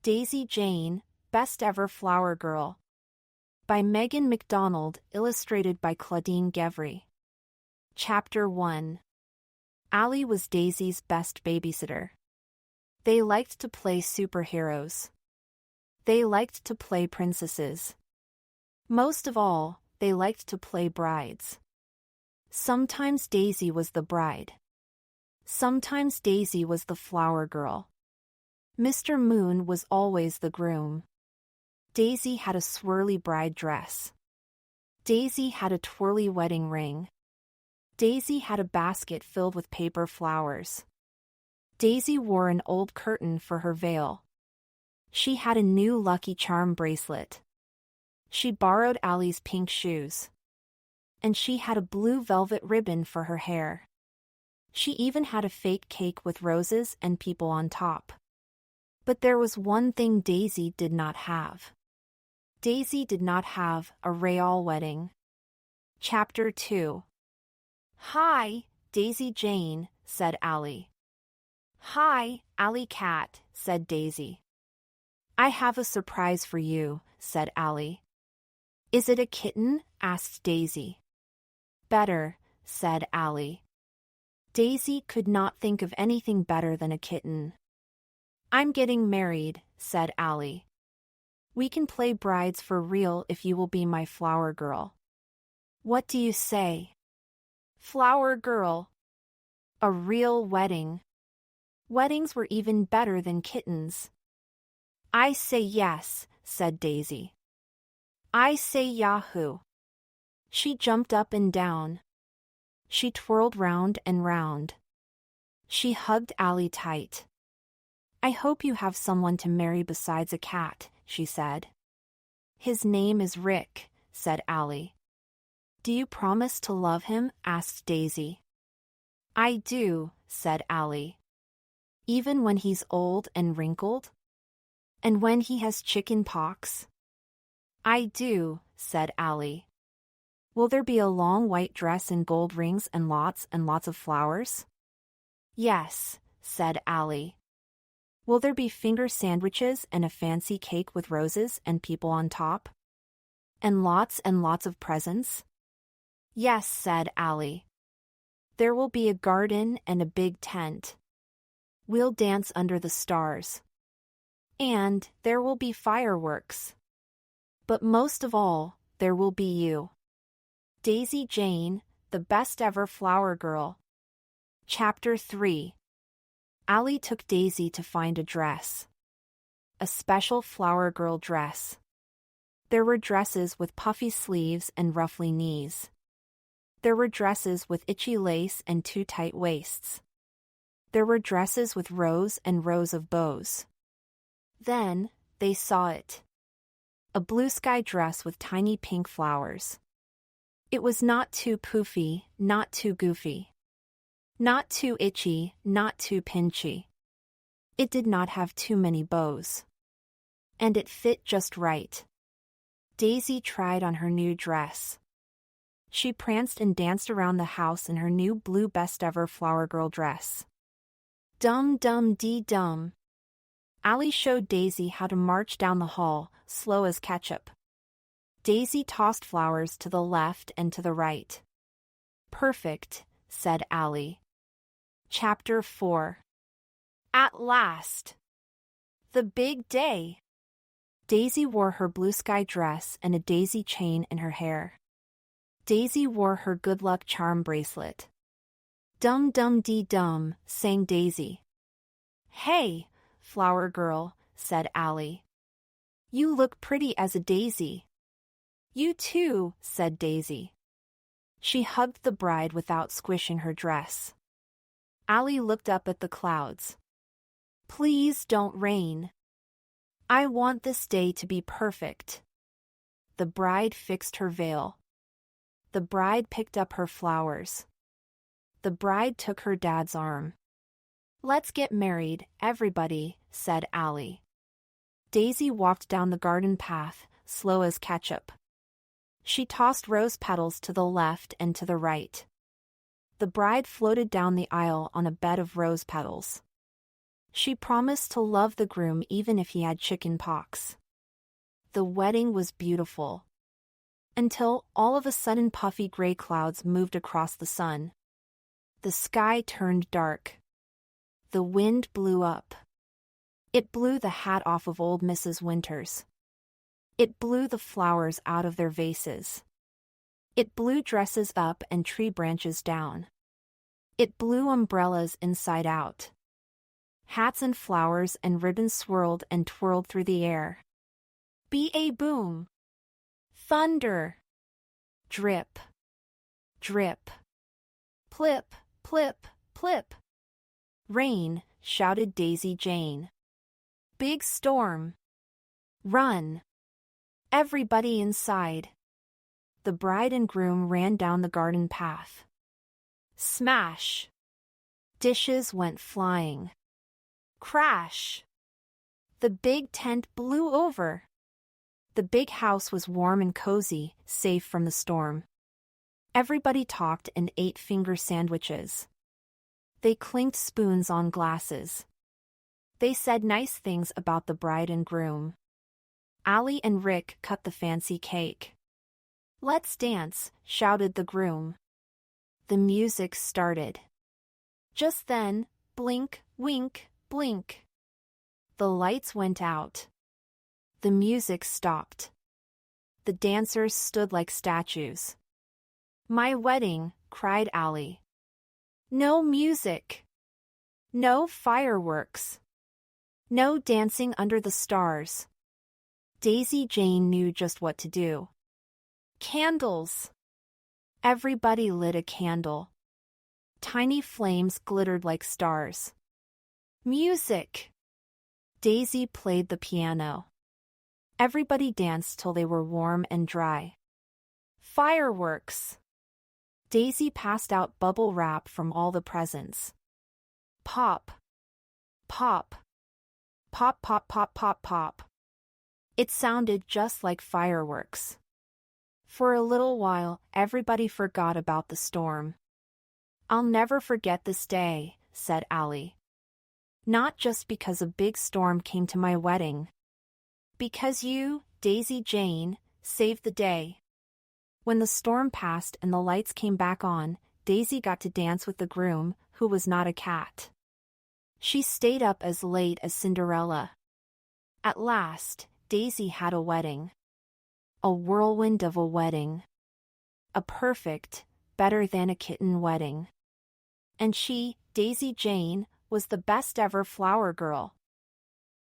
Daisy Jane, Best Ever Flower Girl. By Megan McDonald, illustrated by Claudine Gevry. Chapter 1. Allie was Daisy's best babysitter. They liked to play superheroes. They liked to play princesses. Most of all, they liked to play brides. Sometimes Daisy was the bride. Sometimes Daisy was the flower girl. Mr. Moon was always the groom. Daisy had a swirly bride dress. Daisy had a twirly wedding ring. Daisy had a basket filled with paper flowers. Daisy wore an old curtain for her veil. She had a new Lucky Charm bracelet. She borrowed Allie's pink shoes. And she had a blue velvet ribbon for her hair. She even had a fake cake with roses and people on top. But there was one thing Daisy did not have. Daisy did not have a real wedding. Chapter 2. Hi, Daisy Jane, said Allie. Hi, Alley Cat, said Daisy. I have a surprise for you, said Allie. Is it a kitten? Asked Daisy. Better, said Allie. Daisy could not think of anything better than a kitten. I'm getting married, said Allie. We can play brides for real if you will be my flower girl. What do you say? Flower girl. A real wedding. Weddings were even better than kittens. I say yes, said Daisy. I say yahoo. She jumped up and down. She twirled round and round. She hugged Allie tight. I hope you have someone to marry besides a cat, she said. His name is Rick, said Allie. Do you promise to love him? Asked Daisy. I do, said Allie. Even when he's old and wrinkled? And when he has chicken pox? I do, said Allie. Will there be a long white dress and gold rings and lots of flowers? Yes, said Allie. Will there be finger sandwiches and a fancy cake with roses and people on top? And lots of presents? Yes, said Allie. There will be a garden and a big tent. We'll dance under the stars. And there will be fireworks. But most of all, there will be you. Daisy Jane, the best ever flower girl. Chapter 3. Allie took Daisy to find a dress. A special flower girl dress. There were dresses with puffy sleeves and ruffly knees. There were dresses with itchy lace and too tight waists. There were dresses with rows and rows of bows. Then, they saw it. A blue sky dress with tiny pink flowers. It was not too poofy, not too goofy. Not too itchy, not too pinchy. It did not have too many bows. And it fit just right. Daisy tried on her new dress. She pranced and danced around the house in her new blue best ever flower girl dress. Dum-dum-dee-dum. Allie showed Daisy how to march down the hall, slow as ketchup. Daisy tossed flowers to the left and to the right. Perfect, said Allie. Chapter 4. At last! The big day! Daisy wore her blue sky dress and a daisy chain in her hair. Daisy wore her good luck charm bracelet. Dum-dum-dee-dum, sang Daisy. Hey, flower girl, said Allie. You look pretty as a daisy. You too, said Daisy. She hugged the bride without squishing her dress. Allie looked up at the clouds. Please don't rain. I want this day to be perfect. The bride fixed her veil. The bride picked up her flowers. The bride took her dad's arm. Let's get married, everybody, said Allie. Daisy walked down the garden path, slow as ketchup. She tossed rose petals to the left and to the right. The bride floated down the aisle on a bed of rose petals. She promised to love the groom even if he had chicken pox. The wedding was beautiful. Until, all of a sudden, puffy gray clouds moved across the sun. The sky turned dark. The wind blew up. It blew the hat off of old Mrs. Winters. It blew the flowers out of their vases. It blew dresses up and tree branches down. It blew umbrellas inside out. Hats and flowers and ribbons swirled and twirled through the air. Ba-boom! Thunder! Drip! Drip! Plip! Plip! Plip! Rain! Shouted Daisy Jane. Big storm! Run! Everybody inside! The bride and groom ran down the garden path. Smash! Dishes went flying. Crash! The big tent blew over. The big house was warm and cozy, safe from the storm. Everybody talked and ate finger sandwiches. They clinked spoons on glasses. They said nice things about the bride and groom. Allie and Rick cut the fancy cake. Let's dance, shouted the groom. The music started. Just then, blink, wink, blink. The lights went out. The music stopped. The dancers stood like statues. My wedding, cried Allie. No music. No fireworks. No dancing under the stars. Daisy Jane knew just what to do. Candles. Everybody lit a candle. Tiny flames glittered like stars. Music. Daisy played the piano. Everybody danced till they were warm and dry. Fireworks. Daisy passed out bubble wrap from all the presents. Pop. Pop. Pop, pop, pop, pop, pop. It sounded just like fireworks. For a little while, everybody forgot about the storm. I'll never forget this day, said Allie. Not just because a big storm came to my wedding. Because you, Daisy Jane, saved the day. When the storm passed and the lights came back on, Daisy got to dance with the groom, who was not a cat. She stayed up as late as Cinderella. At last, Daisy had a wedding. A whirlwind of a wedding. A perfect, better-than-a-kitten wedding. And she, Daisy Jane, was the best ever flower girl.